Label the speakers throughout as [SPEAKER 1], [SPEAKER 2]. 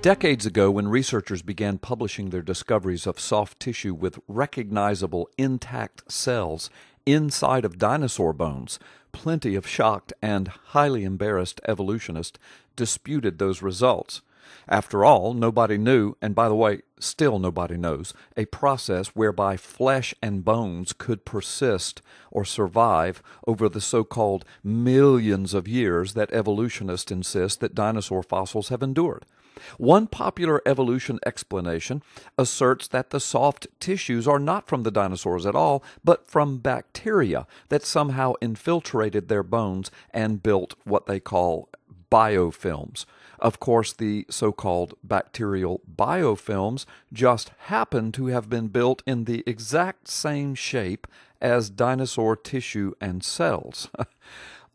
[SPEAKER 1] Decades ago, when researchers began publishing their discoveries of soft tissue with recognizable intact cells inside of dinosaur bones, plenty of shocked and highly embarrassed evolutionists disputed those results. After all, nobody knew, and by the way, still nobody knows, a process whereby flesh and bones could persist or survive over the so-called millions of years that evolutionists insist that dinosaur fossils have endured. One popular evolution explanation asserts that the soft tissues are not from the dinosaurs at all, but from bacteria that somehow infiltrated their bones and built what they call biofilms. Of course, the so-called bacterial biofilms just happen to have been built in the exact same shape as dinosaur tissue and cells.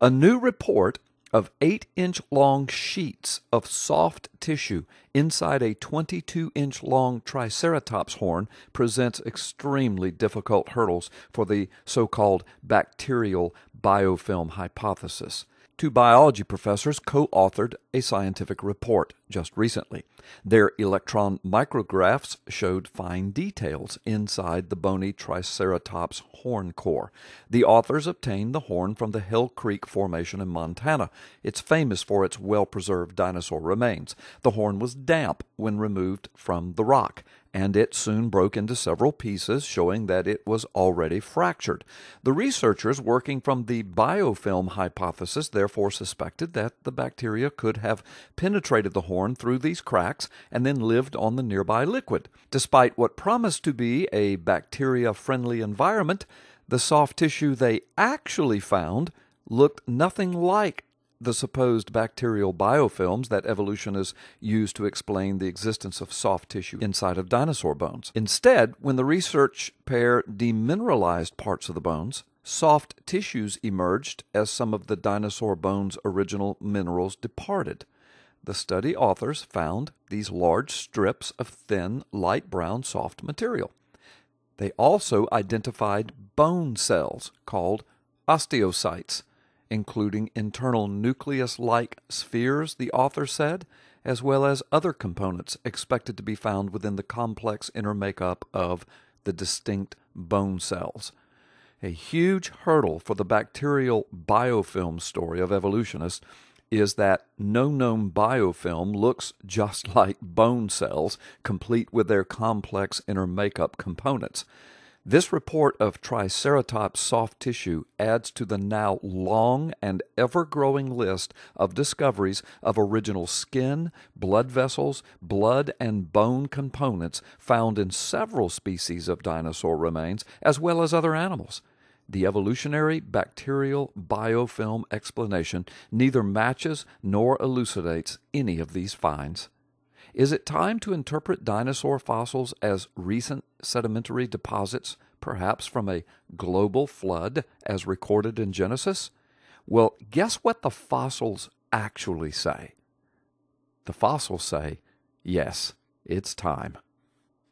[SPEAKER 1] A new report of 8-inch long sheets of soft tissue inside a 22-inch long Triceratops horn presents extremely difficult hurdles for the so-called bacterial biofilm hypothesis. Two biology professors co-authored a scientific report just recently. Their electron micrographs showed fine details inside the bony Triceratops horn core. The authors obtained the horn from the Hell Creek Formation in Montana. It's famous for its well-preserved dinosaur remains. The horn was damp when removed from the rock, and it soon broke into several pieces, showing that it was already fractured. The researchers working from the biofilm hypothesis therefore suspected that the bacteria could have penetrated the horn through these cracks and then lived on the nearby liquid. Despite what promised to be a bacteria-friendly environment, the soft tissue they actually found looked nothing like the supposed bacterial biofilms that evolutionists use to explain the existence of soft tissue inside of dinosaur bones. Instead, when the research pair demineralized parts of the bones, soft tissues emerged as some of the dinosaur bones' original minerals departed. The study authors found these large strips of thin, light brown soft material. They also identified bone cells called osteocytes, including internal nucleus-like spheres, the author said, as well as other components expected to be found within the complex inner makeup of the distinct bone cells. A huge hurdle for the bacterial biofilm story of evolutionists is that no known biofilm looks just like bone cells, complete with their complex inner makeup components. This report of Triceratops soft tissue adds to the now long and ever-growing list of discoveries of original skin, blood vessels, blood, and bone components found in several species of dinosaur remains, as well as other animals. The evolutionary bacterial biofilm explanation neither matches nor elucidates any of these finds. Is it time to interpret dinosaur fossils as recent sedimentary deposits, perhaps from a global flood as recorded in Genesis? Well, guess what the fossils actually say? The fossils say, yes, it's time.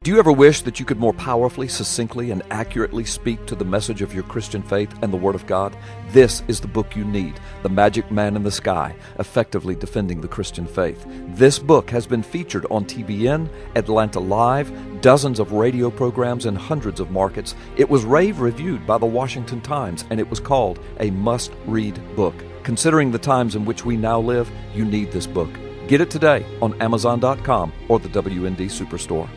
[SPEAKER 1] Do you ever wish that you could more powerfully, succinctly, and accurately speak to the message of your Christian faith and the Word of God? This is the book you need, The Magic Man in the Sky, Effectively Defending the Christian Faith. This book has been featured on TBN, Atlanta Live, dozens of radio programs, and hundreds of markets. It was rave-reviewed by the Washington Times, and it was called a must-read book. Considering the times in which we now live, you need this book. Get it today on Amazon.com or the WND Superstore.